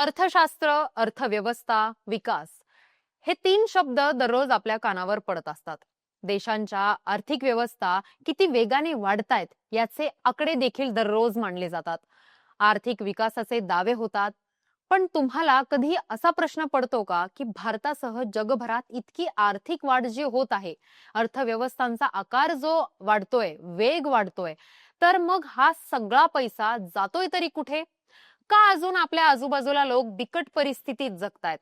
अर्थशास्त्र, अर्थव्यवस्था, विकास हे तीन शब्द दररोज आपल्या कानावर पडत असतात. देशांच्या आर्थिक व्यवस्था किती वेगाने वाढतायत याचे आकडे देखील दररोज मांडले जातात. आर्थिक विकासाचे दावे होतात. पण तुम्हाला कधी असा प्रश्न पडतो का की भारतासह जगभरात इतकी आर्थिक वाढ जी होत आहे, अर्थव्यवस्थांचा आकार जो वाढतोय, वेग वाढतोय, तर मग हा सगळा पैसा जातोय तरी कुठे? का अजून आपल्या आजूबाजूला लोक बिकट परिस्थितीत जगतायत?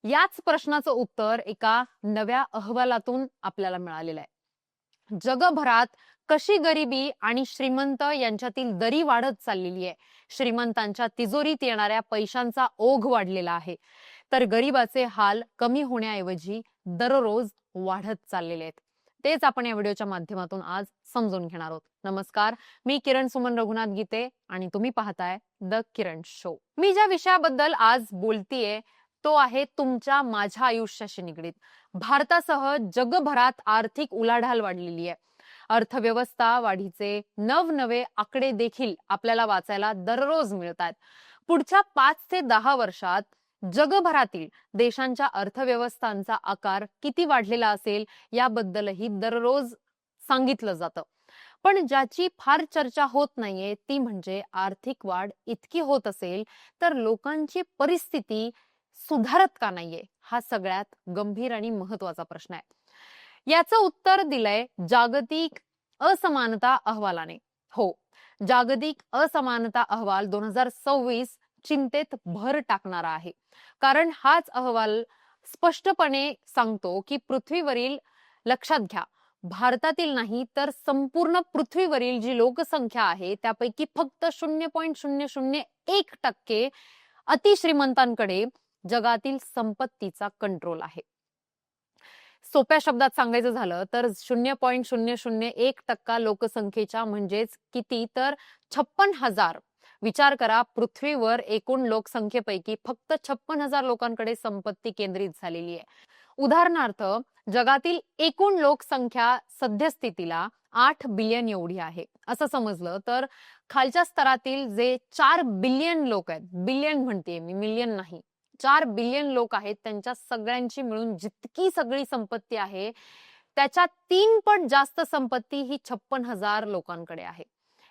याच प्रश्नाचं उत्तर एका नव्या अहवालातून आपल्याला मिळालेलं आहे. जगभरात कशी गरिबी आणि श्रीमंत यांच्यातील दरी वाढत चाललेली आहे. श्रीमंतांच्या तिजोरीत येणाऱ्या पैशांचा ओघ वाढलेला आहे, तर गरिबाचे हाल कमी होण्याऐवजी दररोज वाढत चाललेले आहेत. तेच आपण या व्हिडिओच्या माध्यमातून आज समजून घेणार आहोत. नमस्कार, मी किरण सुमन रघुनाथ गीते आणि तुम्ही पाहताय द किरण शो. मी ज्या विषयाबद्दल आज बोलतीये तो आहे तुमच्या माझ्या आयुष्याशी निगडीत. भारतासह जगभरात आर्थिक उलाढाल वाढलेली आहे. अर्थव्यवस्था वाढीचे नवनवे आकडे देखील आपल्याला वाचायला दररोज मिळतात. पुढच्या 5 ते 10 वर्षात जगभरातील देशांच्या अर्थव्यवस्थांचा आकार किती वाढलेला असेल याबद्दलही दररोज सांगितलं जातं. पण ज्याची फार चर्चा होत नाहीये ती म्हणजे आर्थिक वाढ इतकी होत असेल तर लोकांची परिस्थिती सुधारत का नाहीये, हा सगळ्यात गंभीर आणि महत्वाचा प्रश्न आहे. याचं उत्तर दिलंय जागतिक असमानता अहवालाने. हो, जागतिक असमानता अहवाल 2026 चिंतेत भर टाकणारा आहे. कारण हाच अहवाल स्पष्टपणे सांगतो की पृथ्वीवरील, लक्षात घ्या, भारतातील नाही तर संपूर्ण पृथ्वीवरील जी लोकसंख्या आहे त्यापैकी फक्त 0.001% अतिश्रीमंतांकडे जगातील संपत्तीचा कंट्रोल आहे. सोप्या शब्दात सांगायचं झालं तर 0.001% लोकसंख्येच्या म्हणजेच किती, तर 56,000. विचार करा, पृथ्वीवर एकूण लोकसंख्येपैकी फक्त 56,000 लोकांकडे संपत्ती केंद्रित झालेली आहे. उदाहरणार्थ, जगातील एकूण लोकसंख्या सद्यस्थितीला 8 बिलियन एवढी आहे असं समजलं तर खालच्या स्तरातील जे 4 बिलियन लोक आहेत, बिलियन म्हणते मी, मिलियन नाही, 4 बिलियन लोक आहेत, त्यांच्या सगळ्यांची मिळून जितकी सगळी संपत्ती आहे त्याच्या 3 पट जास्त संपत्ती ही 56,000 लोकांकडे आहे.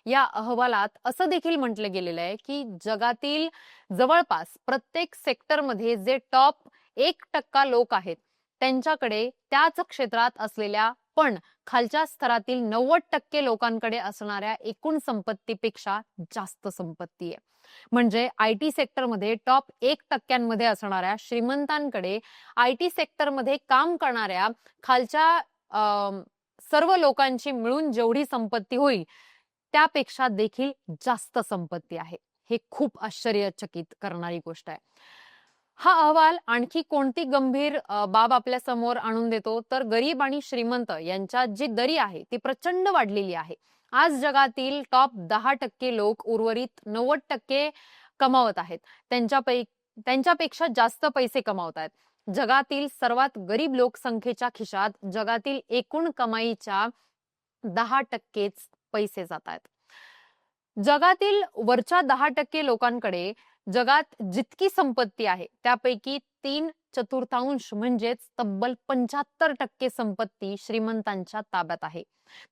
या अहवालात असं देखील म्हटलं गेलेलं आहे की जगातील जवळपास प्रत्येक सेक्टरमध्ये जे टॉप 1% लोक आहेत त्यांच्याकडे त्याच क्षेत्रात असलेल्या पण खालच्या स्तरातील 90% लोकांकडे असणाऱ्या एकूण संपत्तीपेक्षा जास्त संपत्ती आहे. म्हणजे आयटी सेक्टरमध्ये टॉप 1% असणाऱ्या श्रीमंतांकडे आयटी सेक्टरमध्ये काम करणाऱ्या खालच्या सर्व लोकांची मिळून जेवढी संपत्ती होईल त्यापेक्षा देखील जास्त संपत्ती आहे. हे खूप आश्चर्यचकित करणारी गोष्ट आहे. हा अहवाल आणखी कोणती गंभीर बाब आपल्या समोर आणून देतो तर गरीब आणि श्रीमंत यांच्यात जी दरी आहे ती प्रचंड वाढलेली आहे. आज जगातील टॉप 10% लोक उर्वरित 90% कमावत आहेत. त्यांच्यापेक्षा जास्त पैसे कमावत आहेत. जगातील सर्वात गरीब लोकसंख्येच्या खिशात जगातील एकूण कमाईच्या 10%च पैसे जात आहेत. जगातील वरच्या 10% लोकांकडे जगात जितकी संपत्ती आहे त्यापैकी 3/4 म्हणजेच तब्बल 75% संपत्ती श्रीमंतांच्या ताब्यात आहे.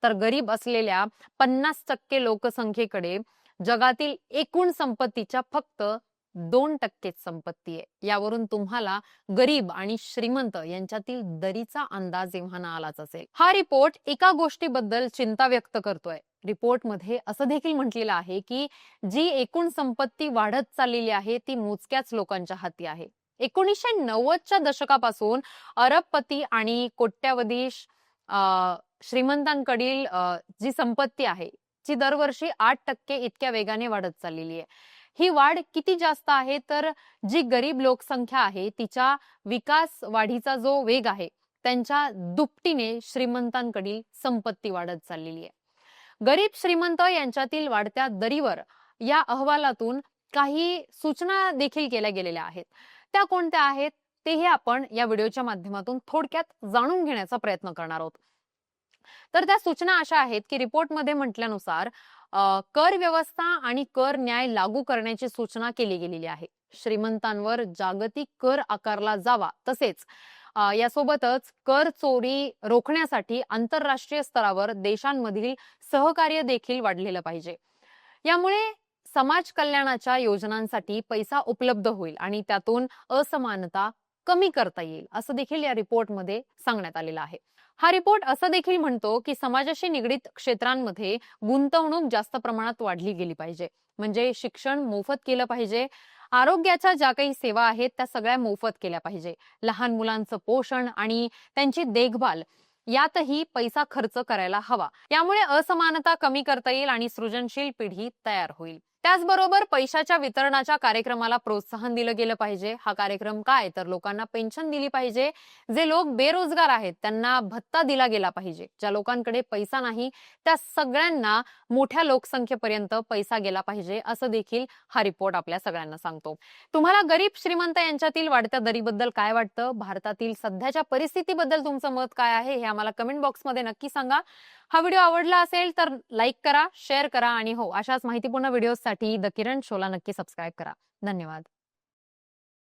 तर गरीब असलेल्या 50% लोकसंख्येकडे जगातील एकूण संपत्तीच्या फक्त 2% संपत्ती आहे. यावरून तुम्हाला गरीब आणि श्रीमंत यांच्यातील दरीचा अंदाज एव्हाना आलाच असेल. हा रिपोर्ट एका गोष्टीबद्दल चिंता व्यक्त करतोय. रिपोर्टमध्ये असं देखील म्हटलेलं आहे की जी एकूण संपत्ती वाढत चाललेली आहे ती मोजक्याच लोकांच्या हाती आहे. 1990च्या दशकापासून अरबपती आणि कोट्यावधी श्रीमंतांकडील जी संपत्ती आहे ती दरवर्षी 8% इतक्या वेगाने वाढत चाललेली आहे. ही वाढ किती जास्त आहे तर जी गरीब लोकसंख्या आहे तिच्या विकास वाढीचा जो वेग आहे त्यांच्या दुपटीने श्रीमंतांकडील संपत्ती वाढत चाललेली आहे. गरीब श्रीमंत यांच्यातील वाढत्या दरीवर या अहवालातून काही सूचना देखील केल्या गेलेल्या आहेत. त्या कोणत्या आहेत तेही आपण या व्हिडिओच्या माध्यमातून थोडक्यात जाणून घेण्याचा प्रयत्न करणार आहोत. तर त्या सूचना अशा आहेत की रिपोर्टमध्ये म्हटल्यानुसार कर व्यवस्था आणि कर न्याय लागू करण्याची सूचना केली गेलेली आहे. श्रीमंतांवर जागतिक कर आकारला जावा, तसेच यासोबतच कर चोरी रोखण्यासाठी आंतरराष्ट्रीय स्तरावर देशांमधील सहकार्य देखील वाढलेलं पाहिजे. यामुळे समाज कल्याणाच्या योजनांसाठी पैसा उपलब्ध होईल आणि त्यातून असमानता कमी करता येईल, असं देखील या रिपोर्टमध्ये सांगण्यात आलेलं आहे. हा रिपोर्ट असं देखील म्हणतो की समाजाशी निगडीत क्षेत्रांमध्ये गुंतवणूक जास्त प्रमाणात वाढली गेली पाहिजे. म्हणजे शिक्षण मोफत केलं पाहिजे, आरोग्याच्या ज्या काही सेवा आहेत त्या सगळ्या मोफत केल्या पाहिजे, लहान मुलांचं पोषण आणि त्यांची देखभाल यातही पैसा खर्च करायला हवा. यामुळे असमानता कमी करता येईल आणि सृजनशील पिढी तयार होईल. त्याचबरोबर पैशाच्या वितरणाच्या कार्यक्रमाला प्रोत्साहन दिलं गेलं पाहिजे. हा कार्यक्रम काय तर लोकांना पेन्शन दिली पाहिजे. जे लोक बेरोजगार आहेत त्यांना भत्ता दिला गेला पाहिजे. ज्या लोकांकडे पैसा नाही त्या सगळ्यांना मोठ्या लोकसंख्येपर्यंत पैसा गेला पाहिजे, असं देखील हा रिपोर्ट आपल्या सगळ्यांना सांगतो. तुम्हाला गरीब श्रीमंत यांच्यातील वाढत्या दरीबद्दल काय वाटतं? भारतातील सध्याच्या परिस्थितीबद्दल तुमचं मत काय आहे हे आम्हाला कमेंट बॉक्समध्ये नक्की सांगा. हा व्हिडिओ आवडला असेल तर लाईक करा, शेअर करा आणि हो, अशाच माहितीपूर्ण व्हिडिओसाठी द किरण शोला नक्की सबस्क्राईब करा. धन्यवाद.